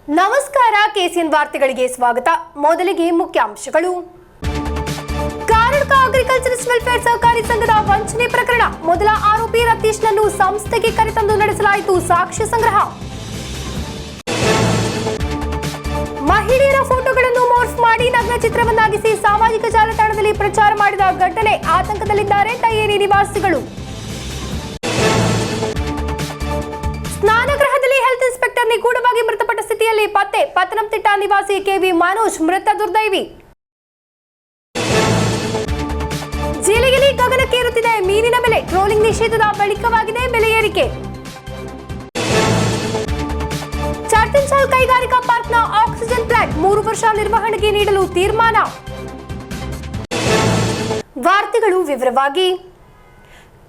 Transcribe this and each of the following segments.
ನಮಸ್ಕಾರ, ಕೆಸಿಎನ್ ವಾರ್ತೆಗಳಿಗೆ ಸ್ವಾಗತ. ಮೊದಲಿಗೆ ಮುಖ್ಯಾಂಶಗಳು. ಕರ್ನಾಟಕ ಅಗ್ರಿಕಲ್ಚರಿಸ್ಟ್ ವೆಲ್ಫೇರ್ ಸಹಕಾರಿ ಸಂಘದ ವಂಚನೆ ಪ್ರಕರಣ. ಮೊದಲ ಆರೋಪಿ ರತೀಶ್ನನ್ನು ಸಂಸ್ಥೆಗೆ ಕರೆತಂದು ನಡೆಸಲಾಯಿತು ಸಾಕ್ಷ್ಯ ಸಂಗ್ರಹ. ಮಹಿಳೆಯರ ಫೋಟೋಗಳನ್ನು ಮಾರ್ಫ್ ಮಾಡಿ ನಗ್ನ ಚಿತ್ರವನ್ನಾಗಿಸಿ ಸಾಮಾಜಿಕ ಜಾಲತಾಣದಲ್ಲಿ ಪ್ರಚಾರ ಮಾಡಿದ ಘಟನೆ. ಆತಂಕದಲ್ಲಿದ್ದಾರೆ ತಯ್ಯೇರಿ ನಿವಾಸಿಗಳು. ಸ್ನಾನಗೃಹದಲ್ಲಿ ಹೆಲ್ತ್ ಇನ್ಸ್ಪೆಕ್ಟರ್ ನಿಗೂಢವಾಗಿ ಮೃತಪಟ್ಟ ಸ್ಥಿತಿಯಲ್ಲಿ ಪತ್ತೆ. ಪತ್ತನಂತಿಟ್ಟ ನಿವಾಸಿ ಕೆವಿ ಮನೋಜ್ ಮೃತ ದುರ್ದೈವಿ. ಜೀಲಿಗಿಲಿ ಗಗನಕ್ಕೇರುತ್ತಿದೆ ಮೀನಿನ ಬೆಲೆ. ಟ್ರೋಲಿಂಗ್ ನಿಷೇಧದ ಬಳಿಕವಾಗಿದೆ ಬೆಲೆ ಏರಿಕೆ. ಚಾರ್ತಿನ್ಚಾಲ್ ಕೈಗಾರಿಕಾ ಪಾರ್ಕ್ನ ಆಕ್ಸಿಜನ್ ಪ್ಲಾಂಟ್ 3 ವರ್ಷ ನಿರ್ವಹಣೆಗೆ ನೀಡಲು ತೀರ್ಮಾನ. ವಾರ್ತೆಗಳು ವಿವರವಾಗಿ.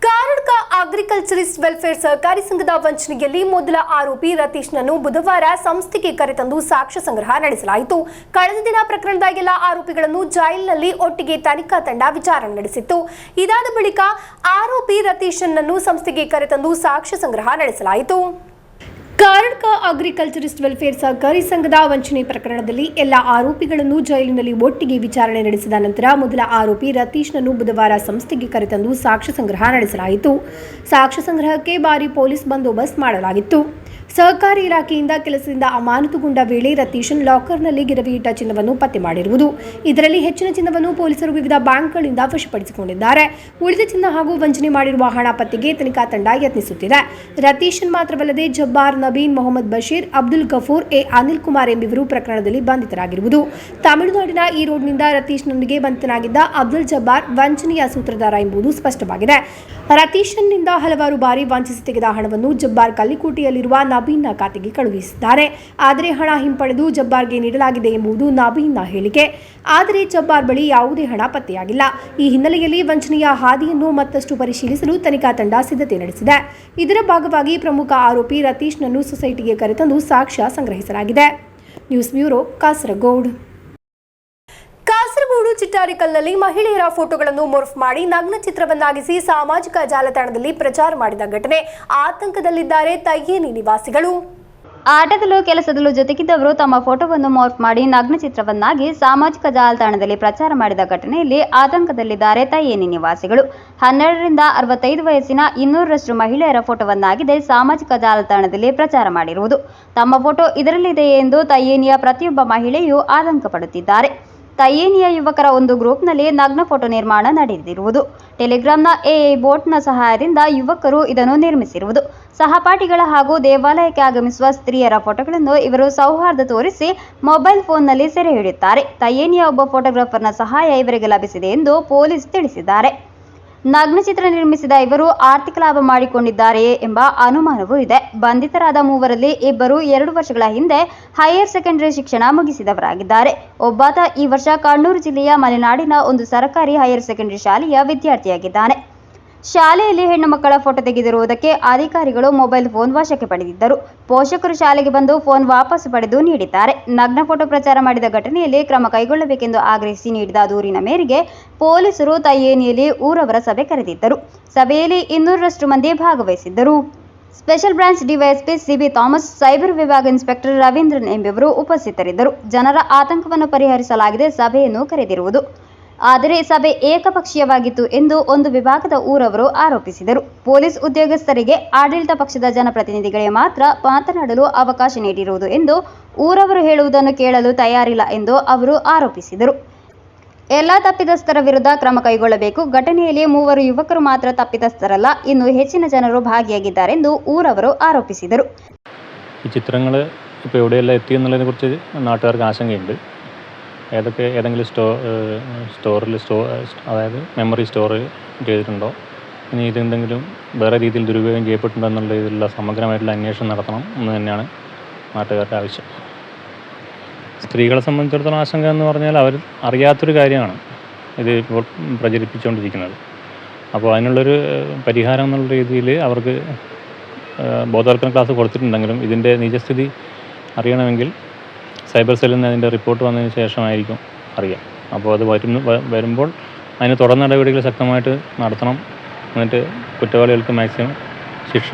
ಕರ್ನಾಟಕ ಅಗ್ರಿಕಲ್ಚರಿಸ್ಟ್ ವೆಲ್ಫೇರ್ ಸಹಕಾರಿ ಸಂಘದ ವಂಚನೆಯಲ್ಲಿ ಮೊದಲ ಆರೋಪಿ ರತೀಶ್ನನ್ನು ಬುಧವಾರ ಸಂಸ್ಥೆಗೆ ಕರೆತಂದು ಸಾಕ್ಷ್ಯ ಸಂಗ್ರಹ ನಡೆಸಲಾಯಿತು. ಕಳೆದ ದಿನ ಪ್ರಕರಣದ ಎಲ್ಲ ಆರೋಪಿಗಳನ್ನು ಜೈಲಿನಲ್ಲಿ ಒಟ್ಟಿಗೆ ತನಿಖಾ ತಂಡ ವಿಚಾರಣೆ ನಡೆಸಿತ್ತು. ಇದಾದ ಬಳಿಕ ಆರೋಪಿ ರತೀಶ್ನನ್ನು ಸಂಸ್ಥೆಗೆ ಕರೆತಂದು ಸಾಕ್ಷ್ಯ ಸಂಗ್ರಹ ನಡೆಸಲಾಯಿತು. ಕರ್ನಾಟಕ ಅಗ್ರಿಕಲ್ಚರಿಸ್ಟ್ ವೆಲ್ಫೇರ್ ಸಹಕಾರಿ ಸಂಘದ ವಂಚನೆ ಪ್ರಕರಣದಲ್ಲಿ ಎಲ್ಲ ಆರೋಪಿಗಳನ್ನು ಜೈಲಿನಲ್ಲಿ ಒಟ್ಟಿಗೆ ವಿಚಾರಣೆ ನಡೆಸಿದ ನಂತರ ಮೊದಲ ಆರೋಪಿ ರತೀಶ್ನನ್ನು ಬುಧವಾರ ಸಂಸ್ಥೆಗೆ ಕರೆತಂದು ಸಾಕ್ಷ್ಯ ಸಂಗ್ರಹ ನಡೆಸಲಾಯಿತು. ಸಾಕ್ಷ್ಯ ಸಂಗ್ರಹಕ್ಕೆ ಭಾರಿ ಪೊಲೀಸ್ ಬಂದೋಬಸ್ತ್ ಮಾಡಲಾಗಿತ್ತು. ಸಹಕಾರಿ ಇಲಾಖೆಯಿಂದ ಕೆಲಸದಿಂದ ಅಮಾನತುಗೊಂಡ ವೇಳೆ ರತೀಶನ್ ಲಾಕರ್ನಲ್ಲಿ ಗಿರವಿ ಇಟ್ಟ ಚಿನ್ನವನ್ನು ಪತ್ತೆ ಮಾಡಿರುವುದು. ಇದರಲ್ಲಿ ಹೆಚ್ಚಿನ ಚಿನ್ನವನ್ನು ಪೊಲೀಸರು ವಿವಿಧ ಬ್ಯಾಂಕ್ಗಳಿಂದ ವಶಪಡಿಸಿಕೊಂಡಿದ್ದಾರೆ. ಉಳಿದ ಚಿನ್ನ ಹಾಗೂ ವಂಚನೆ ಮಾಡಿರುವ ಹಣ ಪತ್ತೆಗೆ ತನಿಖಾ ತಂಡ ಯತ್ನಿಸುತ್ತಿದೆ. ರತೀಶನ್ ಮಾತ್ರವಲ್ಲದೆ ಜಬ್ಬಾರ್, ನಬೀನ್, ಮೊಹಮ್ಮದ್ ಬಶೀರ್, ಅಬ್ದುಲ್ ಗಫೂರ್, ಅನಿಲ್ ಕುಮಾರ್ ಎಂಬಿವರು ಪ್ರಕರಣದಲ್ಲಿ ಬಂಧಿತರಾಗಿರುವುದು. ತಮಿಳುನಾಡಿನ ಈ ರೋಡ್ನಿಂದ ರತೀಶ್ನೊಂದಿಗೆ ಬಂಧಿತನಾಗಿದ್ದ ಅಬ್ದುಲ್ ಜಬ್ಬಾರ್ ವಂಚನೆಯ ಸೂತ್ರಧಾರ ಎಂಬುದು ಸ್ಪಷ್ಟವಾಗಿದೆ. ರತೀಶನ್ನಿಂದ ಹಲವಾರು ಬಾರಿ ವಂಚಿಸಿ ತೆಗೆದ ಹಣವನ್ನು ಜಬ್ಬಾರ್ ಕಲ್ಲಿಕೋಟೆಯಲ್ಲಿರುವ ನಬೀನ್ನ ಖಾತೆಗೆ ಕಳುಹಿಸಿದ್ದಾರೆ. ಆದರೆ ಹಣ ಹಿಂಪಡೆದು ಜಬ್ಬಾರ್ಗೆ ನೀಡಲಾಗಿದೆ ಎಂಬುದು ನಬೀನ್ನ ಹೇಳಿಕೆ. ಆದರೆ ಜಬ್ಬಾರ್ ಬಳಿ ಯಾವುದೇ ಹಣ ಪತ್ತೆಯಾಗಿಲ್ಲ. ಈ ಹಿನ್ನೆಲೆಯಲ್ಲಿ ವಂಚನೆಯ ಹಾದಿಯನ್ನು ಮತ್ತಷ್ಟು ಪರಿಶೀಲಿಸಲು ತನಿಖಾ ತಂಡ ಸಿದ್ಧತೆ ನಡೆಸಿದೆ. ಇದರ ಭಾಗವಾಗಿ ಪ್ರಮುಖ ಆರೋಪಿ ರತೀಶ್ನನ್ನು ಸೊಸೈಟಿಗೆ ಕರೆತಂದು ಸಾಕ್ಷ್ಯ ಸಂಗ್ರಹಿಸಲಾಗಿದೆ. News bureau, Kasaragod. ಕಾಸರಗೋಡು ಚಿಟ್ಟಾರಿಕಲ್ನಲ್ಲಿ ಮಹಿಳೆಯರ ಫೋಟೋಗಳನ್ನು ಮಾರ್ಫ್ ಮಾಡಿ ನಗ್ನ ಚಿತ್ರವನ್ನಾಗಿಸಿ ಸಾಮಾಜಿಕ ಜಾಲತಾಣದಲ್ಲಿ ಪ್ರಚಾರ ಮಾಡಿದ ಘಟನೆ. ಆತಂಕದಲ್ಲಿದ್ದಾರೆ ತಯ್ಯೇರಿ ನಿವಾಸಿಗಳು. ಆಟದಲ್ಲೂ ಕೆಲಸದಲ್ಲೂ ಜೊತೆಗಿದ್ದವರು ತಮ್ಮ ಫೋಟೋವನ್ನು ಮಾರ್ಫ್ ಮಾಡಿ ನಗ್ನ ಚಿತ್ರವನ್ನಾಗಿ ಸಾಮಾಜಿಕ ಜಾಲತಾಣದಲ್ಲಿ ಪ್ರಚಾರ ಮಾಡಿದ ಘಟನೆಯಲ್ಲಿ ಆತಂಕದಲ್ಲಿದ್ದಾರೆ ತಯ್ಯೇರಿ ನಿವಾಸಿಗಳು. 12 ರಿಂದ 65 ವಯಸ್ಸಿನ 200ರಷ್ಟು ಮಹಿಳೆಯರ ಫೋಟೋವನ್ನಾಗಿದೆ ಸಾಮಾಜಿಕ ಜಾಲತಾಣದಲ್ಲಿ ಪ್ರಚಾರ ಮಾಡಿರುವುದು. ತಮ್ಮ ಫೋಟೋ ಇದರಲ್ಲಿದೆಯೇ ಎಂದು ತಯ್ಯೇರಿಯ ಪ್ರತಿಯೊಬ್ಬ ಮಹಿಳೆಯೂ ಆತಂಕ ಪಡುತ್ತಿದ್ದಾರೆ. ತಯ್ಯೇರಿಯ ಯುವಕರ ಒಂದು ಗ್ರೂಪ್ನಲ್ಲಿ ನಗ್ನ ಫೋಟೋ ನಿರ್ಮಾಣ ನಡೆದಿರುವುದು. ಟೆಲಿಗ್ರಾಂನ ಎಐ ಬೋಟ್ನ ಸಹಾಯದಿಂದ ಯುವಕರು ಇದನ್ನು ನಿರ್ಮಿಸಿರುವುದು. ಸಹಪಾಠಿಗಳ ಹಾಗೂ ದೇವಾಲಯಕ್ಕೆ ಆಗಮಿಸುವ ಸ್ತ್ರೀಯರ ಫೋಟೋಗಳನ್ನು ಇವರು ಸೌಹಾರ್ದ ತೋರಿಸಿ ಮೊಬೈಲ್ ಫೋನ್ನಲ್ಲಿ ಸೆರೆ ಹಿಡಿಯುತ್ತಾರೆ. ತಯ್ಯೇರಿಯ ಒಬ್ಬ ಫೋಟೋಗ್ರಾಫರ್ನ ಸಹಾಯ ಇವರಿಗೆ ಲಭಿಸಿದೆ ಎಂದು ಪೊಲೀಸ್ ತಿಳಿಸಿದ್ದಾರೆ. ನಗ್ನ ಚಿತ್ರ ನಿರ್ಮಿಸಿದ ಇವರು ಆರ್ಥಿಕ ಲಾಭ ಮಾಡಿಕೊಂಡಿದ್ದಾರೆಯೇ ಎಂಬ ಅನುಮಾನವೂ ಇದೆ. ಬಂಧಿತರಾದ ಮೂವರಲ್ಲಿ ಇಬ್ಬರು 2 ವರ್ಷಗಳ ಹಿಂದೆ ಹೈಯರ್ ಸೆಕೆಂಡರಿ ಶಿಕ್ಷಣ ಮುಗಿಸಿದವರಾಗಿದ್ದಾರೆ. ಒಬ್ಬಾತ ಈ ವರ್ಷ ಕಣ್ಣೂರು ಜಿಲ್ಲೆಯ ಮಲೆನಾಡಿನ ಒಂದು ಸರ್ಕಾರಿ ಹೈಯರ್ ಸೆಕೆಂಡರಿ ಶಾಲೆಯ ವಿದ್ಯಾರ್ಥಿಯಾಗಿದ್ದಾನೆ. ಶಾಲೆಯಲ್ಲಿ ಹೆಣ್ಣು ಮಕ್ಕಳ ಫೋಟೋ ತೆಗೆದಿರುವುದಕ್ಕೆ ಅಧಿಕಾರಿಗಳು ಮೊಬೈಲ್ ಫೋನ್ ವಶಕ್ಕೆ ಪಡೆದಿದ್ದರು. ಪೋಷಕರು ಶಾಲೆಗೆ ಬಂದು ಫೋನ್ ವಾಪಸ್ ಪಡೆದು ನೀಡಿದ್ದಾರೆ. ನಗ್ನ ಫೋಟೋ ಪ್ರಚಾರ ಮಾಡಿದ ಘಟನೆಯಲ್ಲಿ ಕ್ರಮ ಕೈಗೊಳ್ಳಬೇಕೆಂದು ಆಗ್ರಹಿಸಿ ನೀಡಿದ ದೂರಿನ ಮೇರೆಗೆ ಪೊಲೀಸರು ತಯ್ಯೇರಿಯಲ್ಲಿ ಊರವರ ಸಭೆ ಕರೆದಿದ್ದರು. ಸಭೆಯಲ್ಲಿ 200ರಷ್ಟು ಮಂದಿ ಭಾಗವಹಿಸಿದ್ದರು. Special branch DYSP CB Thomas, cyber ವಿಭಾಗ ಇನ್ಸ್ಪೆಕ್ಟರ್ ರವೀಂದ್ರನ್ ಎಂಬುವರು ಉಪಸ್ಥಿತರಿದ್ದರು. ಜನರ ಆತಂಕವನ್ನು ಪರಿಹರಿಸಲಾಗಿದೆ ಸಭೆಯನ್ನು ಕರೆದಿರುವುದು. ಆದರೆ ಸಭೆ ಏಕಪಕ್ಷೀಯವಾಗಿತ್ತು ಎಂದು ಒಂದು ವಿಭಾಗದ ಊರವರು ಆರೋಪಿಸಿದರು. ಪೊಲೀಸ್ ಉದ್ಯೋಗಸ್ಥರಿಗೆ ಆಡಳಿತ ಪಕ್ಷದ ಜನಪ್ರತಿನಿಧಿಗಳಿಗೆ ಮಾತ್ರ ಮಾತನಾಡಲು ಅವಕಾಶ ನೀಡಿರುವುದು ಎಂದು ಊರವರು ಹೇಳುವುದನ್ನು ಕೇಳಲು ತಯಾರಿಲ್ಲ ಎಂದು ಅವರು ಆರೋಪಿಸಿದರು. ಎಲ್ಲ ತಪ್ಪಿತಸ್ಥರ ವಿರುದ್ಧ ಕ್ರಮ ಕೈಗೊಳ್ಳಬೇಕು. ಘಟನೆಯಲ್ಲಿ 3 ಯುವಕರು ಮಾತ್ರ ತಪ್ಪಿತಸ್ಥರಲ್ಲ, ಇನ್ನು ಹೆಚ್ಚಿನ ಜನರು ഭാഗിയാಗಿದ್ದಾರೆಂದು ഊരവർ ആരോപിಸಿದರು. ഈ ചിത്രങ്ങൾ ഇപ്പോൾ എവിടെയെല്ലാം എത്തി എന്നുള്ളതിനെക്കുറിച്ച് നാട്ടുകാർക്ക് ആശങ്കയുണ്ട്. ഏതെങ്കിലും സ്റ്റോറിൽ അതായത് മെമ്മറി സ്റ്റോർ ചെയ്തിട്ടുണ്ടോ, ഇനി ഇതെന്തെങ്കിലും വേറെ രീതിയിൽ ദുരുപയോഗം ചെയ്യപ്പെട്ടിട്ടുണ്ടോ എന്നുള്ള ഇതിലുള്ള സമഗ്രമായിട്ടുള്ള അന്വേഷണം നടത്തണം എന്ന് തന്നെയാണ് നാട്ടുകാരുടെ ആവശ്യം. സ്ത്രീകളെ സംബന്ധിച്ചിടത്തോളം ആശങ്ക എന്ന് പറഞ്ഞാൽ അവർ അറിയാത്തൊരു കാര്യമാണ് ഇത് ഇപ്പോൾ പ്രചരിപ്പിച്ചുകൊണ്ടിരിക്കുന്നത്. അപ്പോൾ അതിനുള്ളൊരു പരിഹാരം എന്നുള്ള രീതിയിൽ അവർക്ക് ബോധവൽക്കരണ ക്ലാസ് കൊടുത്തിട്ടുണ്ടെങ്കിലും ഇതിൻ്റെ നിജസ്ഥിതി അറിയണമെങ്കിൽ സൈബർ സെല്ലിൽ നിന്ന് അതിൻ്റെ റിപ്പോർട്ട് വന്നതിന് ശേഷമായിരിക്കും അറിയാം. അപ്പോൾ അത് വരുമ്പോൾ അതിന് തുടർ നടപടികൾ ശക്തമായിട്ട് നടത്തണം. എന്നിട്ട് കുറ്റവാളികൾക്ക് മാക്സിമം ശിക്ഷ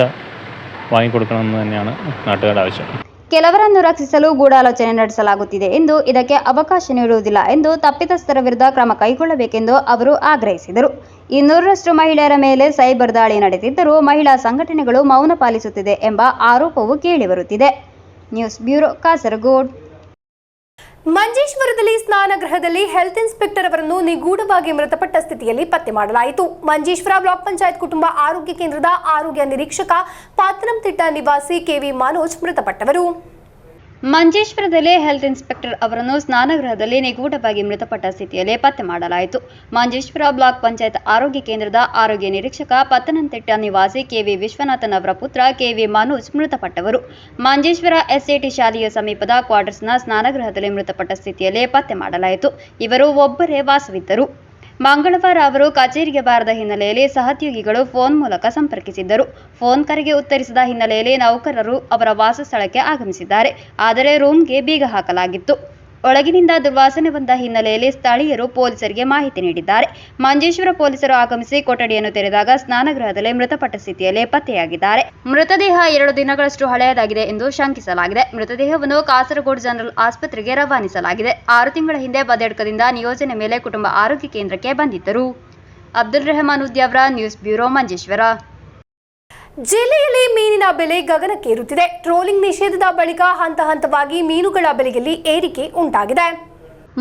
വാങ്ങിക്കൊടുക്കണമെന്ന് തന്നെയാണ് നാട്ടുകാരുടെ ആവശ്യം. ಕೆಲವರನ್ನು ರಕ್ಷಿಸಲು ಗೂಢಾಲೋಚನೆ ನಡೆಸಲಾಗುತ್ತಿದೆ ಎಂದು ಇದಕ್ಕೆ ಅವಕಾಶ ನೀಡುವುದಿಲ್ಲ ಎಂದು ತಪ್ಪಿತಸ್ಥರ ವಿರುದ್ಧ ಕ್ರಮ ಕೈಗೊಳ್ಳಬೇಕೆಂದು ಅವರು ಆಗ್ರಹಿಸಿದರು. 200ರಷ್ಟು ಮಹಿಳೆಯರ ಮೇಲೆ ಸೈಬರ್ ದಾಳಿ ನಡೆದಿದ್ದರೂ ಮಹಿಳಾ ಸಂಘಟನೆಗಳು ಮೌನ ಪಾಲಿಸುತ್ತಿದೆ ಎಂಬ ಆರೋಪವು ಕೇಳಿಬರುತ್ತಿದೆ. News bureau, Kasaragod. ಮಂಜೇಶ್ವರದಲ್ಲಿ ಸ್ನಾನಗೃಹದಲ್ಲಿ ಹೆಲ್ತ್ ಇನ್ಸ್ಪೆಕ್ಟರ್ ಅವರನ್ನು ನಿಗೂಢವಾಗಿ ಮೃತಪಟ್ಟ ಸ್ಥಿತಿಯಲ್ಲಿ ಪತ್ತೆ ಮಾಡಲಾಯಿತು. ಮಂಜೇಶ್ವರ ಬ್ಲಾಕ್ ಪಂಚಾಯತ್ ಕುಟುಂಬ ಆರೋಗ್ಯ ಕೇಂದ್ರದ ಆರೋಗ್ಯ ನಿರೀಕ್ಷಕ ಪಾತನಂತಿಟ್ಟ ನಿವಾಸಿ ಕೆವಿ ಮನೋಜ್ ಮೃತಪಟ್ಟವರು. ಮಂಜೇಶ್ವರದಲ್ಲಿ ಹೆಲ್ತ್ ಇನ್ಸ್ಪೆಕ್ಟರ್ ಅವರನ್ನು ಸ್ನಾನಗೃಹದಲ್ಲಿ ನಿಗೂಢವಾಗಿ ಮೃತಪಟ್ಟ ಸ್ಥಿತಿಯಲ್ಲಿ ಪತ್ತೆ ಮಾಡಲಾಯಿತು. ಮಂಜೇಶ್ವರ ಬ್ಲಾಕ್ ಪಂಚಾಯತ್ ಆರೋಗ್ಯ ಕೇಂದ್ರದ ಆರೋಗ್ಯ ನಿರೀಕ್ಷಕ ಪತ್ತನಂತಿಟ್ಟ ನಿವಾಸಿ ಕೆವಿ ವಿಶ್ವನಾಥನ್ ಅವರ ಪುತ್ರ ಕೆವಿ ಮನೋಜ್ ಮೃತಪಟ್ಟವರು. ಮಂಜೇಶ್ವರ ಎಸ್ಎಟಿ ಶಾಲೆಯ ಸಮೀಪದ ಕ್ವಾರ್ಟರ್ಸ್ನ ಸ್ನಾನಗೃಹದಲ್ಲಿ ಮೃತಪಟ್ಟ ಸ್ಥಿತಿಯಲ್ಲಿ ಪತ್ತೆ ಮಾಡಲಾಯಿತು. ಇವರು ಒಬ್ಬರೇ ವಾಸವಿದ್ದರು. ಮಂಗಳವಾರ ಅವರು ಕಚೇರಿಗೆ ಬಾರದ ಹಿನ್ನೆಲೆಯಲ್ಲಿ ಸಹೋದ್ಯೋಗಿಗಳು ಫೋನ್ ಮೂಲಕ ಸಂಪರ್ಕಿಸಿದ್ದರು. ಫೋನ್ ಕರೆಗೆ ಉತ್ತರಿಸಿದ ಹಿನ್ನೆಲೆಯಲ್ಲಿ ನೌಕರರು ಅವರ ವಾಸಸ್ಥಳಕ್ಕೆ ಆಗಮಿಸಿದ್ದಾರೆ. ಆದರೆ ರೂಮ್ಗೆ ಬೀಗ ಹಾಕಲಾಗಿತ್ತು. ಒಳಗಿನಿಂದ ದುರ್ವಾಸನೆ ಬಂದ ಹಿನ್ನೆಲೆಯಲ್ಲಿ ಸ್ಥಳೀಯರು ಪೊಲೀಸರಿಗೆ ಮಾಹಿತಿ ನೀಡಿದ್ದಾರೆ. ಮಂಜೇಶ್ವರ ಪೊಲೀಸರು ಆಗಮಿಸಿ ಕೊಠಡಿಯನ್ನು ತೆರೆದಾಗ ಸ್ನಾನಗೃಹದಲ್ಲಿ ಮೃತಪಟ್ಟ ಸ್ಥಿತಿಯಲ್ಲಿ ಪತ್ತೆಯಾಗಿದ್ದಾರೆ. ಮೃತದೇಹ 2 ದಿನಗಳಷ್ಟು ಹಳೆಯದಾಗಿದೆ ಎಂದು ಶಂಕಿಸಲಾಗಿದೆ. ಮೃತದೇಹವನ್ನು ಕಾಸರಗೋಡು ಜನರಲ್ ಆಸ್ಪತ್ರೆಗೆ ರವಾನಿಸಲಾಗಿದೆ. 6 ತಿಂಗಳ ಹಿಂದೆ ಬದೇಡ್ಕದಿಂದ ನಿಯೋಜನೆ ಮೇಲೆ ಕುಟುಂಬ ಆರೋಗ್ಯ ಕೇಂದ್ರಕ್ಕೆ ಬಂದಿದ್ದರು. Abdul Rehman Udyavar, news bureau, Manjeshwar. ಜಿಲ್ಲೆಯಲ್ಲಿ ಮೀನಿನ ಬೆಲೆ ಗಗನಕ್ಕೇರುತ್ತಿದೆ. ಟ್ರೋಲಿಂಗ್ ನಿಷೇಧದ ಬಳಿಕ ಹಂತ ಹಂತವಾಗಿ ಮೀನುಗಳ ಬೆಲೆಯಲ್ಲಿ ಏರಿಕೆ ಉಂಟಾಗಿದೆ.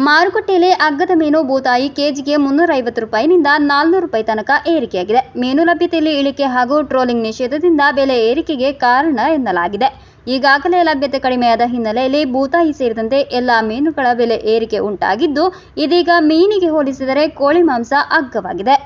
ಮಾರುಕಟ್ಟೆಯಲ್ಲಿ ಅಗ್ಗದ ಮೀನು ಬೂತಾಯಿ ಕೆಜಿಗೆ 350 ರೂಪಾಯಿನಿಂದ 400 ರೂಪಾಯಿ ತನಕ ಏರಿಕೆಯಾಗಿದೆ. ಮೀನು ಲಭ್ಯತೆಯಲ್ಲಿ ಇಳಿಕೆ ಹಾಗೂ ಟ್ರೋಲಿಂಗ್ ನಿಷೇಧದಿಂದ ಬೆಲೆ ಏರಿಕೆಗೆ ಕಾರಣ ಎನ್ನಲಾಗಿದೆ. ಈಗಾಗಲೇ ಲಭ್ಯತೆ ಕಡಿಮೆಯಾದ ಹಿನ್ನೆಲೆಯಲ್ಲಿ ಬೂತಾಯಿ ಸೇರಿದಂತೆ ಎಲ್ಲ ಮೀನುಗಳ ಬೆಲೆ ಏರಿಕೆ ಉಂಟಾಗಿದ್ದು, ಇದೀಗ ಮೀನಿಗೆ ಹೋಲಿಸಿದರೆ ಕೋಳಿ ಮಾಂಸ ಅಗ್ಗವಾಗಿದೆ.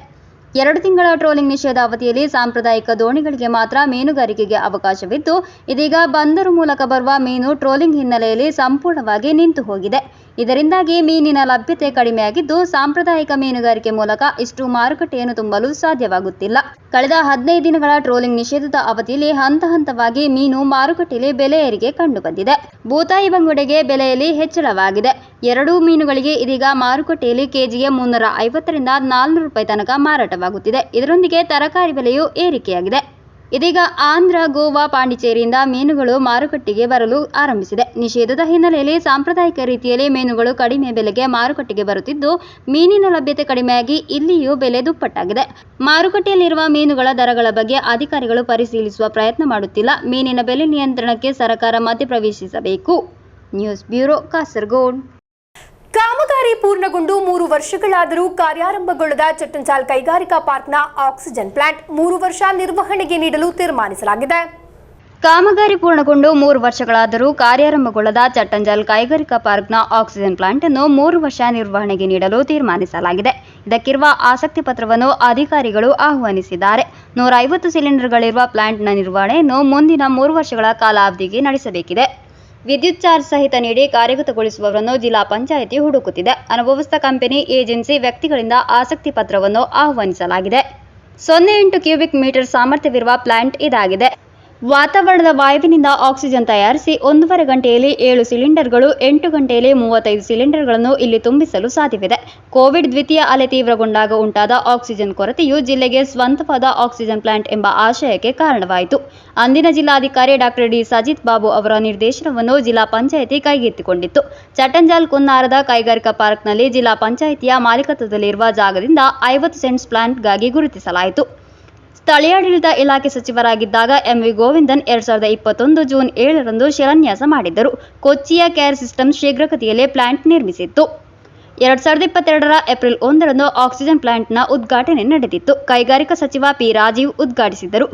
2 ತಿಂಗಳ ಟ್ರೋಲಿಂಗ್ ನಿಷೇಧ ಅವಧಿಯಲ್ಲಿ ಸಾಂಪ್ರದಾಯಿಕ ದೋಣಿಗಳಿಗೆ ಮಾತ್ರ ಮೀನುಗಾರಿಕೆಗೆ ಅವಕಾಶವಿದ್ದು, ಇದೀಗ ಬಂದರು ಮೂಲಕ ಬರುವ ಮೀನು ಟ್ರೋಲಿಂಗ್ ಹಿನ್ನೆಲೆಯಲ್ಲಿ ಸಂಪೂರ್ಣವಾಗಿ ನಿಂತು ಹೋಗಿದೆ. ಇದರಿಂದಾಗಿ ಮೀನಿನ ಲಭ್ಯತೆ ಕಡಿಮೆಯಾಗಿದ್ದು, ಸಾಂಪ್ರದಾಯಿಕ ಮೀನುಗಾರಿಕೆ ಮೂಲಕ ಇಷ್ಟು ಮಾರುಕಟ್ಟೆಯನ್ನು ತುಂಬಲು ಸಾಧ್ಯವಾಗುತ್ತಿಲ್ಲ. ಕಳೆದ 15 ದಿನಗಳ ಟ್ರೋಲಿಂಗ್ ನಿಷೇಧದ ಅವಧಿಯಲ್ಲಿ ಹಂತ ಹಂತವಾಗಿ ಮೀನು ಮಾರುಕಟ್ಟೆಯಲ್ಲಿ ಬೆಲೆ ಏರಿಕೆ ಕಂಡುಬಂದಿದೆ. ಬೂತಾಯಿ ಬಂಗುಡೆಗೆ ಬೆಲೆಯಲ್ಲಿ ಹೆಚ್ಚಳವಾಗಿದೆ. 2 ಮೀನುಗಳಿಗೆ ಇದೀಗ ಮಾರುಕಟ್ಟೆಯಲ್ಲಿ ಕೆಜಿಗೆ 350 ರಿಂದ 400 ರೂಪಾಯಿ ತನಕ ಮಾರಾಟವಾಗುತ್ತಿದೆ. ಇದರೊಂದಿಗೆ ತರಕಾರಿ ಬೆಲೆಯೂ ಏರಿಕೆಯಾಗಿದೆ. ಇದೀಗ ಆಂಧ್ರ, ಗೋವಾ, ಪಾಂಡಿಚೇರಿಯಿಂದ ಮೀನುಗಳು ಮಾರುಕಟ್ಟೆಗೆ ಬರಲು ಆರಂಭಿಸಿದೆ. ನಿಷೇಧದ ಹಿನ್ನೆಲೆಯಲ್ಲಿ ಸಾಂಪ್ರದಾಯಿಕ ರೀತಿಯಲ್ಲಿ ಮೀನುಗಳು ಕಡಿಮೆ ಬೆಲೆಗೆ ಮಾರುಕಟ್ಟೆಗೆ ಬರುತ್ತಿದ್ದು, ಮೀನಿನ ಲಭ್ಯತೆ ಕಡಿಮೆಯಾಗಿ ಇಲ್ಲಿಯೂ ಬೆಲೆ ದುಪ್ಪಟ್ಟಾಗಿದೆ. ಮಾರುಕಟ್ಟೆಯಲ್ಲಿರುವ ಮೀನುಗಳ ದರಗಳ ಬಗ್ಗೆ ಅಧಿಕಾರಿಗಳು ಪರಿಶೀಲಿಸುವ ಪ್ರಯತ್ನ ಮಾಡುತ್ತಿಲ್ಲ. ಮೀನಿನ ಬೆಲೆ ನಿಯಂತ್ರಣಕ್ಕೆ ಸರ್ಕಾರ ಮಧ್ಯಪ್ರವೇಶಿಸಬೇಕು. News bureau, Kasaragod. ಕಾಮಗಾರಿ ಪೂರ್ಣಗೊಂಡು 3 ವರ್ಷಗಳಾದರೂ ಕಾರ್ಯಾರಂಭಗೊಳ್ಳದ ಚಟ್ಟಂಜಾಲ್ ಕೈಗಾರಿಕಾ ಪಾರ್ಕ್ನ ಆಕ್ಸಿಜನ್ ಪ್ಲಾಂಟ್ 3 ವರ್ಷ ನಿರ್ವಹಣೆಗೆ ನೀಡಲು ತೀರ್ಮಾನಿಸಲಾಗಿದೆ. ಕಾಮಗಾರಿ ಪೂರ್ಣಗೊಂಡು 3 ವರ್ಷಗಳಾದರೂ ಕಾರ್ಯಾರಂಭಗೊಳ್ಳದ ಚಟ್ಟಂಜಾಲ್ ಕೈಗಾರಿಕಾ ಪಾರ್ಕ್ನ ಆಕ್ಸಿಜನ್ ಪ್ಲಾಂಟ್ ಅನ್ನು 3 ವರ್ಷ ನಿರ್ವಹಣೆಗೆ ನೀಡಲು ತೀರ್ಮಾನಿಸಲಾಗಿದೆ. ಇದಕ್ಕಿರುವ ಆಸಕ್ತಿ ಪತ್ರವನ್ನು ಅಧಿಕಾರಿಗಳು ಆಹ್ವಾನಿಸಿದ್ದಾರೆ. 150 ಸಿಲಿಂಡರ್ಗಳಿರುವ ಪ್ಲಾಂಟ್ನ ನಿರ್ವಹಣೆಯನ್ನು ಮುಂದಿನ 3 ವರ್ಷಗಳ ಕಾಲಾವಧಿಗೆ ನಡೆಸಬೇಕಿದೆ. ವಿದ್ಯುತ್ ಚಾರ್ಜ್ ಸಹಿತ ನೀಡಿ ಕಾರ್ಯಗತಗೊಳಿಸುವವರನ್ನು ಜಿಲ್ಲಾ ಪಂಚಾಯಿತಿ ಹುಡುಕುತ್ತಿದೆ. ಅನುಭವಸ್ಥ ಕಂಪನಿ, ಏಜೆನ್ಸಿ, ವ್ಯಕ್ತಿಗಳಿಂದ ಆಸಕ್ತಿ ಪತ್ರವನ್ನು ಆಹ್ವಾನಿಸಲಾಗಿದೆ. 0.8 ಕ್ಯೂಬಿಕ್ ಮೀಟರ್ ಸಾಮರ್ಥ್ಯವಿರುವ ಪ್ಲಾಂಟ್ ಇದಾಗಿದೆ. ವಾತಾವರಣದ ವಾಯುವಿನಿಂದ ಆಕ್ಸಿಜನ್ ತಯಾರಿಸಿ 1.5 ಗಂಟೆಯಲ್ಲಿ 7 ಸಿಲಿಂಡರ್ಗಳು, 8 ಗಂಟೆಯಲ್ಲಿ 35 ಸಿಲಿಂಡರ್ಗಳನ್ನು ಇಲ್ಲಿ ತುಂಬಿಸಲು ಸಾಧ್ಯವಿದೆ. ಕೋವಿಡ್ ದ್ವಿತೀಯ ಅಲೆ ತೀವ್ರಗೊಂಡಾಗ ಉಂಟಾದ ಆಕ್ಸಿಜನ್ ಕೊರತೆಯು ಜಿಲ್ಲೆಗೆ ಸ್ವಂತವಾದ ಆಕ್ಸಿಜನ್ ಪ್ಲಾಂಟ್ ಎಂಬ ಆಶಯಕ್ಕೆ ಕಾರಣವಾಯಿತು. ಅಂದಿನ ಜಿಲ್ಲಾಧಿಕಾರಿ ಡಾಕ್ಟರ್ ಡಿ ಸಜಿತ್ ಬಾಬು ಅವರ ನಿರ್ದೇಶನವನ್ನು ಜಿಲ್ಲಾ ಪಂಚಾಯಿತಿ ಕೈಗೆತ್ತಿಕೊಂಡಿತ್ತು. ಚಟ್ಟಂಜಾಲ್ ಕುನ್ನಾರದ ಕೈಗಾರಿಕಾ ಪಾರ್ಕ್ನಲ್ಲಿ ಜಿಲ್ಲಾ ಪಂಚಾಯಿತಿಯ ಮಾಲೀಕತ್ವದಲ್ಲಿರುವ ಜಾಗದಿಂದ 50 ಸೆಂಟ್ಸ್ ಪ್ಲಾಂಟ್ಗಾಗಿ ಗುರುತಿಸಲಾಯಿತು. ಸ್ಥಳೀಯಾಡಳಿತ ಇಲಾಖೆ ಸಚಿವರಾಗಿದ್ದಾಗ ಎಂವಿ ಗೋವಿಂದನ್ 2021 ಜೂನ್ 7ರಂದು ಶಿಲಾನ್ಯಾಸ ಮಾಡಿದ್ದರು. ಕೊಚ್ಚಿಯ ಕೇರ್ ಸಿಸ್ಟಮ್ ಶೀಘ್ರಗತಿಯಲ್ಲಿ ಪ್ಲಾಂಟ್ ನಿರ್ಮಿಸಿತ್ತು. 2022ರ ಏಪ್ರಿಲ್ 1ರಂದು ಆಕ್ಸಿಜನ್ ಪ್ಲಾಂಟ್ನ ಉದ್ಘಾಟನೆ ನಡೆದಿತ್ತು. ಕೈಗಾರಿಕಾ ಸಚಿವ ಪಿ ರಾಜೀವ್ ಉದ್ಘಾಟಿಸಿದರು.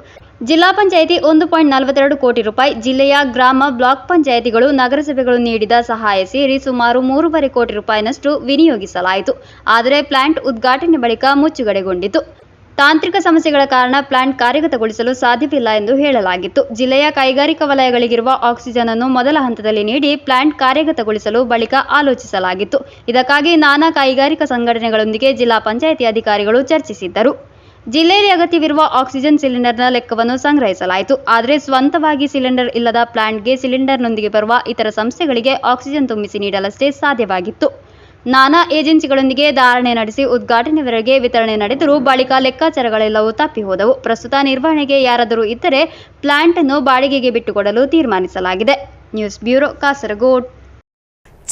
ಜಿಲ್ಲಾ ಪಂಚಾಯಿತಿ 1.42 ಕೋಟಿ ರೂಪಾಯಿ, ಜಿಲ್ಲೆಯ ಗ್ರಾಮ, ಬ್ಲಾಕ್ ಪಂಚಾಯಿತಿಗಳು, ನಗರಸಭೆಗಳು ನೀಡಿದ ಸಹಾಯ ಸೇರಿ ಸುಮಾರು 3.5 ಕೋಟಿ ರೂಪಾಯಿನಷ್ಟು ವಿನಿಯೋಗಿಸಲಾಯಿತು. ಆದರೆ ಪ್ಲಾಂಟ್ ಉದ್ಘಾಟನೆ ಬಳಿಕ ಮುಚ್ಚುಗಡೆಗೊಂಡಿತು. ತಾಂತ್ರಿಕ ಸಮಸ್ಯೆಗಳ ಕಾರಣ ಪ್ಲಾಂಟ್ ಕಾರ್ಯಗತಗೊಳಿಸಲು ಸಾಧ್ಯವಿಲ್ಲ ಎಂದು ಹೇಳಲಾಗಿತ್ತು. ಜಿಲ್ಲೆಯ ಕೈಗಾರಿಕಾ ವಲಯಗಳಿಗಿರುವ ಆಕ್ಸಿಜನ್ ಅನ್ನು ಮೊದಲ ಹಂತದಲ್ಲಿ ನೀಡಿ ಪ್ಲಾಂಟ್ ಕಾರ್ಯಗತಗೊಳಿಸಲು ಬಳಿಕ ಆಲೋಚಿಸಲಾಗಿತ್ತು. ಇದಕ್ಕಾಗಿ ನಾನಾ ಕೈಗಾರಿಕಾ ಸಂಘಟನೆಗಳೊಂದಿಗೆ ಜಿಲ್ಲಾ ಪಂಚಾಯಿತಿ ಅಧಿಕಾರಿಗಳು ಚರ್ಚಿಸಿದ್ದರು. ಜಿಲ್ಲೆಯಲ್ಲಿ ಅಗತ್ಯವಿರುವ ಆಕ್ಸಿಜನ್ ಸಿಲಿಂಡರ್ನ ಲೆಕ್ಕವನ್ನು ಸಂಗ್ರಹಿಸಲಾಯಿತು. ಆದರೆ ಸ್ವಂತವಾಗಿ ಸಿಲಿಂಡರ್ ಇಲ್ಲದ ಪ್ಲಾಂಟ್ಗೆ ಸಿಲಿಂಡರ್ನೊಂದಿಗೆ ಬರುವ ಇತರ ಸಂಸ್ಥೆಗಳಿಗೆ ಆಕ್ಸಿಜನ್ ತುಂಬಿಸಿ ನೀಡಲಷ್ಟೇ ಸಾಧ್ಯವಾಗಿತ್ತು. ನಾನಾ ಏಜೆನ್ಸಿಗಳೊಂದಿಗೆ ಧಾರಣೆ ನಡೆಸಿ ಉದ್ಘಾಟನೆವರೆಗೆ ವಿತರಣೆ ನಡೆದರೂ ಬಳಿಕ ಲೆಕ್ಕಾಚಾರಗಳೆಲ್ಲವೂ ತಪ್ಪಿ ಹೋದವು. ಪ್ರಸ್ತುತ ನಿರ್ವಹಣೆಗೆ ಯಾರಾದರೂ ಇದ್ದರೆ ಪ್ಲಾಂಟ್ ಅನ್ನು ಬಾಡಿಗೆಗೆ ಬಿಟ್ಟುಕೊಡಲು ತೀರ್ಮಾನಿಸಲಾಗಿದೆ. News bureau Kasaragod.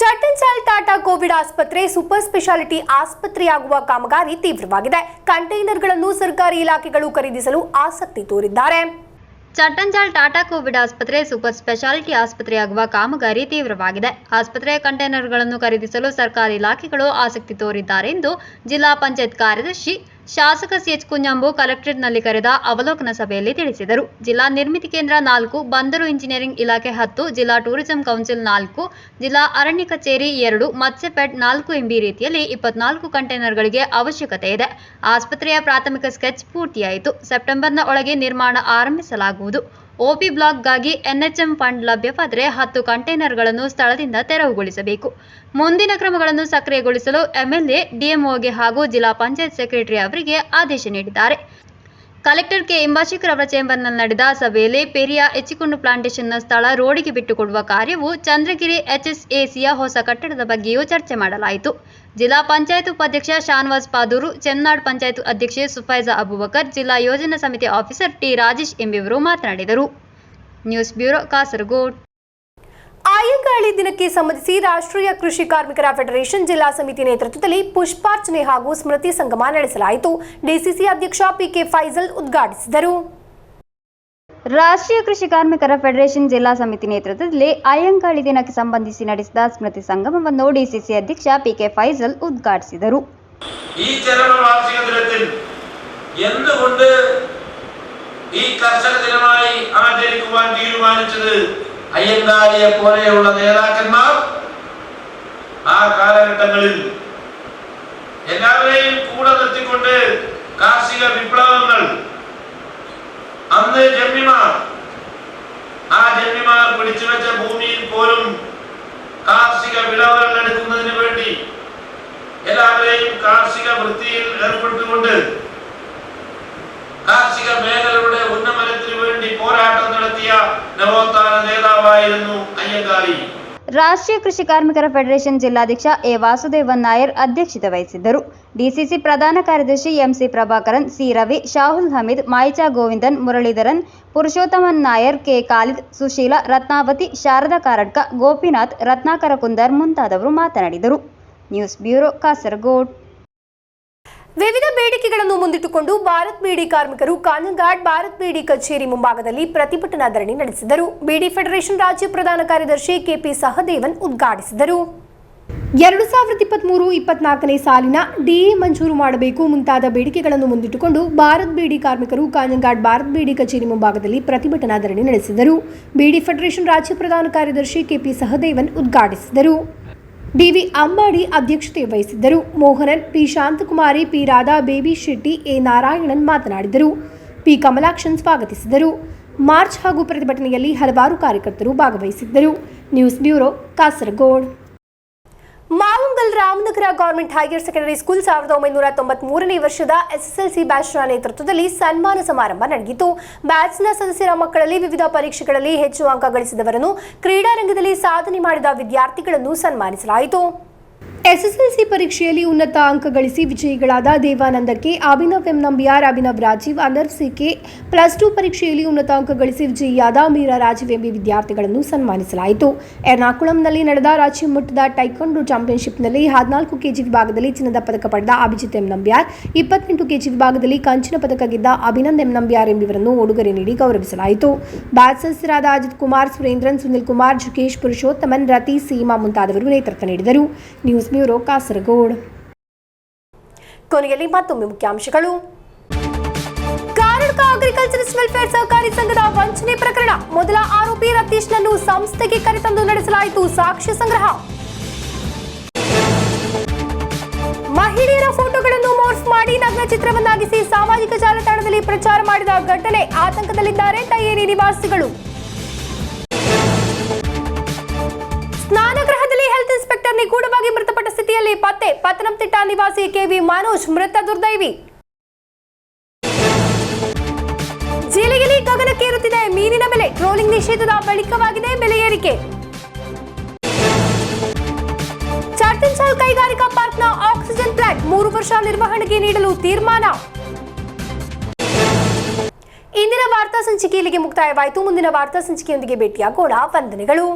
Chattanchal Tata covid ಆಸ್ಪತ್ರೆ ಸೂಪರ್ ಸ್ಪೆಷಾಲಿಟಿ ಆಸ್ಪತ್ರೆಯಾಗುವ ಕಾಮಗಾರಿ ತೀವ್ರವಾಗಿದೆ. ಕಂಟೈನರ್ಗಳನ್ನು ಸರ್ಕಾರಿ ಇಲಾಖೆಗಳು ಖರೀದಿಸಲು ಆಸಕ್ತಿ ತೋರಿದ್ದಾರೆ. ಚಟ್ಟಂಚಾಲ್ ಟಾಟಾ ಕೋವಿಡ್ ಆಸ್ಪತ್ರೆ ಸೂಪರ್ ಸ್ಪೆಷಾಲಿಟಿ ಆಸ್ಪತ್ರೆಯಾಗುವ ಕಾಮಗಾರಿ ತೀವ್ರವಾಗಿದೆ. ಆಸ್ಪತ್ರೆಯ ಕಂಟೈನರ್ಗಳನ್ನು ಖರೀದಿಸಲು ಸರ್ಕಾರಿ ಇಲಾಖೆಗಳು ಆಸಕ್ತಿ ತೋರಿದ್ದಾರೆ ಎಂದು ಜಿಲ್ಲಾ ಪಂಚಾಯತ್ ಕಾರ್ಯದರ್ಶಿ ಶಾಸಕ ಸಿಎಚ್ ಕುಂಜಂಬು ಕಲೆಕ್ಟರೇಟ್ನಲ್ಲಿ ಕರೆದ ಅವಲೋಕನ ಸಭೆಯಲ್ಲಿ ತಿಳಿಸಿದರು. ಜಿಲ್ಲಾ ನಿರ್ಮಿತಿ ಕೇಂದ್ರ 4, ಬಂದರು ಇಂಜಿನಿಯರಿಂಗ್ ಇಲಾಖೆ 10, ಜಿಲ್ಲಾ ಟೂರಿಸಂ ಕೌನ್ಸಿಲ್ 4, ಜಿಲ್ಲಾ ಅರಣ್ಯ ಕಚೇರಿ 2, ಮತ್ಸ್ಯಫೆಡ್ 4 ಎಂಬ ರೀತಿಯಲ್ಲಿ 24 ಕಂಟೈನರ್ಗಳಿಗೆ ಅವಶ್ಯಕತೆ ಇದೆ. ಆಸ್ಪತ್ರೆಯ ಪ್ರಾಥಮಿಕ ಸ್ಕೆಚ್ ಪೂರ್ತಿಯಾಯಿತು. ಸೆಪ್ಟೆಂಬರ್ನ ಒಳಗೆ ನಿರ್ಮಾಣ ಆರಂಭಿಸಲಾಗುವುದು. ಒಪಿ ಬ್ಲಾಕ್ಗಾಗಿ ಎನ್ಎಚ್ಎಂ ಫಂಡ್ ಲಭ್ಯವಾದರೆ 10 ಕಂಟೈನರ್ಗಳನ್ನು ಸ್ಥಳದಿಂದ ತೆರವುಗೊಳಿಸಬೇಕು. ಮುಂದಿನ ಕ್ರಮಗಳನ್ನು ಸಕ್ರಿಯಗೊಳಿಸಲು ಎಂಎಲ್ಎ, ಡಿಎಂಒಗೆ ಹಾಗೂ ಜಿಲ್ಲಾ ಪಂಚಾಯತ್ ಸೆಕ್ರೆಟರಿ ಅವರಿಗೆ ಆದೇಶ ನೀಡಿದ್ದಾರೆ. ಕಲೆಕ್ಟರ್ ಕೆ ಇಂಬಾಶಿಕರ್ ಅವರ ಚೇಂಬರ್ನಲ್ಲಿ ನಡೆದ ಸಭೆಯಲ್ಲಿ ಪೆರಿಯಾ ಎಚ್ಚಿಕೊಂಡು ಪ್ಲಾಂಟೇಶನ್ನ ಸ್ಥಳ ರೋಡಿಗೆ ಬಿಟ್ಟುಕೊಡುವ ಕಾರ್ಯವು ಚಂದ್ರಗಿರಿ ಎಚ್ಎಸ್ಎಸಿಯ ಹೊಸ ಕಟ್ಟಡದ ಬಗ್ಗೆಯೂ ಚರ್ಚೆ ಮಾಡಲಾಯಿತು. ಜಿಲ್ಲಾ ಪಂಚಾಯತ್ ಉಪಾಧ್ಯಕ್ಷ ಶಾನವಾಜ್ ಪಾದೂರು, ಚೆನ್ನಾಡ್ ಪಂಚಾಯತ್ ಅಧ್ಯಕ್ಷೆ ಸುಫೈಜಾ ಅಬೂಬಕರ್, ಜಿಲ್ಲಾ ಯೋಜನಾ ಸಮಿತಿ ಆಫೀಸರ್ ಟಿ ರಾಜೇಶ್ ಎಂಬಿವರು ಮಾತನಾಡಿದರು. News bureau Kasaragod. ಆಯಂಗಾಳಿ ದಿನಕ್ಕೆ ಸಂಬಂಧಿಸಿ ರಾಷ್ಟ್ರೀಯ ಕೃಷಿ ಕಾರ್ಮಿಕರ ಫೆಡರೇಷನ್ ಜಿಲ್ಲಾ ಸಮಿತಿ ನೇತೃತ್ವದಲ್ಲಿ ಪುಷ್ಪಾರ್ಚನೆ ಹಾಗೂ ಸ್ಮೃತಿ ಸಂಗಮ ನಡೆಸಲಾಯಿತು. ಡಿಸಿಸಿ ಅಧ್ಯಕ್ಷ ಪಿಕೆ ಫೈಜಲ್ ಉದ್ಘಾಟಿಸಿದರು. ರಾಷ್ಟ್ರೀಯ ಕೃಷಿ ಕಾರ್ಮಿಕರ ಫೆಡರೇಷನ್ ಜಿಲ್ಲಾ ಸಮಿತಿ ನೇತೃತ್ವದಲ್ಲಿ ಆಯಂಗಾಳಿ ದಿನಕ್ಕೆ ಸಂಬಂಧಿಸಿ ನಡೆಸಿದ ಸ್ಮೃತಿ ಸಂಗಮವನ್ನು ಡಿಸಿಸಿ അധ്യക്ഷ ಪಿಕೆ ಫೈಜಲ್ ഉദ്ഘാടിಸಿದರು. ഈ ചരമവാർഷിക ദിനത്തിൽ എന്തുകൊണ്ട് ഈ കർഷക ദിനമായി ആചരിക്കുവാൻ തീരുമാനിച്ചത് അയ്യങ്കാളിയെ പോലെയുള്ള നേതാക്കന്മാർ ആ കാലഘട്ടങ്ങളിൽ എല്ലാവരെയും കൂടെ നിർത്തിക്കൊണ്ട് കാർഷിക വിപ്ലവങ്ങൾ അന്ന് ജന്മിമാർ പിടിച്ചു വെച്ച ഭൂമിയിൽ പോലും കാർഷിക വിളവുകൾ എടുക്കുന്നതിന് വേണ്ടി എല്ലാവരെയും കാർഷിക വൃത്തിയിൽ ഏർപ്പെടുത്തിക്കൊണ്ട് കാർഷിക മേഖലയുടെ ഉന്നമനത്തിന് വേണ്ടി പോരാട്ടം നടത്തിയ നവോത്ഥാന നേതാവായിരുന്നു അയ്യങ്കാളി. ರಾಷ್ಟ್ರೀಯ ಕೃಷಿ ಕಾರ್ಮಿಕರ ಫೆಡರೇಷನ್ ಜಿಲ್ಲಾಧ್ಯಕ್ಷ ಎ ವಾಸುದೇವನ್ ನಾಯರ್ ಅಧ್ಯಕ್ಷತೆ ವಹಿಸಿದ್ದರು. ಡಿಸಿಸಿ ಪ್ರಧಾನ ಕಾರ್ಯದರ್ಶಿ MC Prabhakaran, C Ravi, Shahul Hameed, Mayicha Govindan, Muraleedharan, Purushothaman Nair, K Khalid, Susheela, Ratnavathi, Sharada Karadka, Gopinath, Ratnakara Kundar ಮುಂತಾದವರು ಮಾತನಾಡಿದರು. News bureau Kasaragod. ವಿವಿಧ ಬೇಡಿಕೆಗಳನ್ನು ಮುಂದಿಟ್ಟುಕೊಂಡು ಭಾರತ್ ಬೀಡಿ ಕಾರ್ಮಿಕರು ಕಾಂಜಂಘಾಟ್ ಭಾರತ್ ಬೀಡಿ ಕಚೇರಿ ಮುಂಭಾಗದಲ್ಲಿ ಪ್ರತಿಭಟನಾ ಧರಣಿ ನಡೆಸಿದರು. ಬೀಡಿ ಫೆಡರೇಷನ್ ರಾಜ್ಯ ಪ್ರಧಾನ ಕಾರ್ಯದರ್ಶಿ ಕೆಪಿ ಸಹದೇವನ್ ಉದ್ಘಾಟಿಸಿದರು. 2023-24ನೇ ಸಾಲಿನ ಡಿಎ ಮಂಜೂರು ಮಾಡಬೇಕು ಮುಂತಾದ ಬೇಡಿಕೆಗಳನ್ನು ಮುಂದಿಟ್ಟುಕೊಂಡು ಭಾರತ್ ಬೀಡಿ ಕಾರ್ಮಿಕರು ಕಾಂಜಂಘಾಟ್ ಭಾರತ್ ಬೀಡಿ ಕಚೇರಿ ಮುಂಭಾಗದಲ್ಲಿ ಪ್ರತಿಭಟನಾ ಧರಣಿ ನಡೆಸಿದರು. ಬೀಡಿ ಫೆಡರೇಷನ್ ರಾಜ್ಯ ಪ್ರಧಾನ ಕಾರ್ಯದರ್ಶಿ ಕೆಪಿ ಸಹದೇವನ್ ಉದ್ಘಾಟಿಸಿದರು. ಡಿವಿ ಅಂಬಾಡಿ ಅಧ್ಯಕ್ಷತೆ ವಹಿಸಿದ್ದರು. Mohanan, P Shanthakumari, P Radha, Baby Shetty, A Narayanan ಮಾತನಾಡಿದರು. ಪಿ ಕಮಲಾಕ್ಷನ್ ಸ್ವಾಗತಿಸಿದರು. ಮಾರ್ಚ್ ಹಾಗೂ ಪ್ರತಿಭಟನೆಯಲ್ಲಿ ಹಲವಾರು ಕಾರ್ಯಕರ್ತರು ಭಾಗವಹಿಸಿದ್ದರು. News bureau Kasaragod. Mavungal Ramanagara government higher secondary school 1993ನೇ ವರ್ಷದ ಎಸ್ಎಸ್ಎಲ್ಸಿ ಬ್ಯಾಚ್ನ ನೇತೃತ್ವದಲ್ಲಿ ಸನ್ಮಾನ ಸಮಾರಂಭ ನಡೆಯಿತು. ಬ್ಯಾಚ್ನ ಸದಸ್ಯರ ಮಕ್ಕಳಲ್ಲಿ ವಿವಿಧ ಪರೀಕ್ಷೆಗಳಲ್ಲಿ ಹೆಚ್ಚು ಅಂಕ ಗಳಿಸಿದವರನ್ನು, ಕ್ರೀಡಾರಂಗದಲ್ಲಿ ಸಾಧನೆ ಮಾಡಿದ ವಿದ್ಯಾರ್ಥಿಗಳನ್ನು ಸನ್ಮಾನಿಸಲಾಯಿತು. ಎಸ್ಎಸ್ಎಲ್ಸಿ ಪರೀಕ್ಷೆಯಲ್ಲಿ ಉನ್ನತ ಅಂಕ ಗಳಿಸಿ ವಿಜಯಿಗಳಾದ ದೇವಾನಂದಕ್ಕೆ, ಅಭಿನವ್ ಎಂ ನಂಬಿಯಾರ್, ಅಭಿನವ್ ರಾಜೀವ್, ಅನರ್ ಸಿಕೆ, +2 ಪರೀಕ್ಷೆಯಲ್ಲಿ ಉನ್ನತ ಅಂಕ ಗಳಿಸಿ ವಿಜಯಿಯಾದ ಮೀರಾ ರಾಜೀವ್ ಎಂಬ ವಿದ್ಯಾರ್ಥಿಗಳನ್ನು ಸನ್ಮಾನಿಸಲಾಯಿತು. ಎರ್ನಾಕುಳಂನಲ್ಲಿ ನಡೆದ ರಾಜ್ಯ ಮಟ್ಟದ ಟೈಕೊಂಡೋ ಚಾಂಪಿಯನ್ಶಿಪ್ನಲ್ಲಿ 14 ಕೆಜಿ ವಿಭಾಗದಲ್ಲಿ ಚಿನ್ನದ ಪದಕ ಪಡೆದ ಅಭಿಜಿತ್ ಎಂ ನಂಬಿಯಾರ್, 28 ಕೆಜಿ ವಿಭಾಗದಲ್ಲಿ ಕಂಚಿನ ಪದಕ ಗೆದ್ದ ಅಭಿನಂದ್ ಎಂ ನಂಬಿಯಾರ್ ಎಂಬಿವರನ್ನು ಉಡುಗೊರೆ ನೀಡಿ ಗೌರವಿಸಲಾಯಿತು. ಬ್ಯಾಚ್ ಸದಸ್ಯರಾದ ಅಜಿತ್ ಕುಮಾರ್, ಸುರೇಂದ್ರನ್, ಸುನಿಲ್ ಕುಮಾರ್, ಜುಕೇಶ್, ಪುರುಷೋತ್ತಮನ್, ರತಿ, ಸೀಮಾ ಮುಂತಾದವರು ನೇತೃತ್ವ ನೀಡಿದರು. News bureau Kasaragod. ಕೊನೆಯಲ್ಲಿ ಮತ್ತೊಮ್ಮೆ ಮುಖ್ಯಾಂಶಗಳು. ಕಾರಡ್ಕ ಅಗ್ರಿಕಲ್ಚರಿಸ್ಟ್ ವೆಲ್ಫೇರ್ ಸಹಕಾರಿ ಸಂಘದ ವಂಚನೆ ಪ್ರಕರಣ, ಮೊದಲ ಆರೋಪಿ ರತೀಶ್ನನ್ನು ಸಂಸ್ಥೆಗೆ ಕರೆತಂದು ನಡೆಸಲಾಯಿತು ಸಾಕ್ಷ್ಯ ಸಂಗ್ರಹ. ಮಹಿಳೆಯರ ಫೋಟೋಗಳನ್ನು ಮಾರ್ಫ್ ಮಾಡಿ ನಗ್ನ ಚಿತ್ರವನ್ನಾಗಿಸಿ ಸಾಮಾಜಿಕ ಜಾಲತಾಣದಲ್ಲಿ ಪ್ರಚಾರ ಮಾಡಿದ ಘಟನೆ, ಆತಂಕದಲ್ಲಿದ್ದಾರೆ ತಯ್ಯೇರಿ ನಿವಾಸಿಗಳು. ಸ್ನಾನಗೃಹದಲ್ಲಿ ಹೆಲ್ತ್ ಇನ್ಸ್ಪೆಕ್ಟರ್ ನಿಗೂಢವಾಗಿ ಮೃತಪಟ್ಟ ಸ್ಥಿತಿಯಲ್ಲಿ ಪತ್ತೆ, ಪತ್ತನಂತಿಟ್ಟ ನಿವಾಸಿ ಕೆವಿ ಮನೋಜ್ ಮೃತ ದುರ್ದೈವಿ. ಜೀಲಿಗಿಲಿ ಗಗನಕ್ಕೇರುತ್ತಿದೆ ಮೀನಿನ ಬೆಲೆ, ಟ್ರೋಲಿಂಗ್ ನಿಷೇಧದ ಬಳಿಕವಾಗಿದೆ ಬೆಲೆ ಏರಿಕೆ. ಚಾಟಂಚಾಲ್ ಕೈಗಾರಿಕಾ ಪಾರ್ಕ್ನ ಆಕ್ಸಿಜನ್ ಪ್ಲಾಂಟ್ 3 ವರ್ಷ ನಿರ್ವಹಣೆಗೆ ನೀಡಲು ತೀರ್ಮಾನ. ಇಂದಿನ ವಾರ್ತಾ ಸಂಚಿಕೆ ಇಲ್ಲಿಗೆ ಮುಕ್ತಾಯವಾಯಿತು. ಮುಂದಿನ ವಾರ್ತಾ ಸಂಚಿಕೆಯೊಂದಿಗೆ ಭೇಟಿಯಾಗೋಣ. ವಂದನೆಗಳು.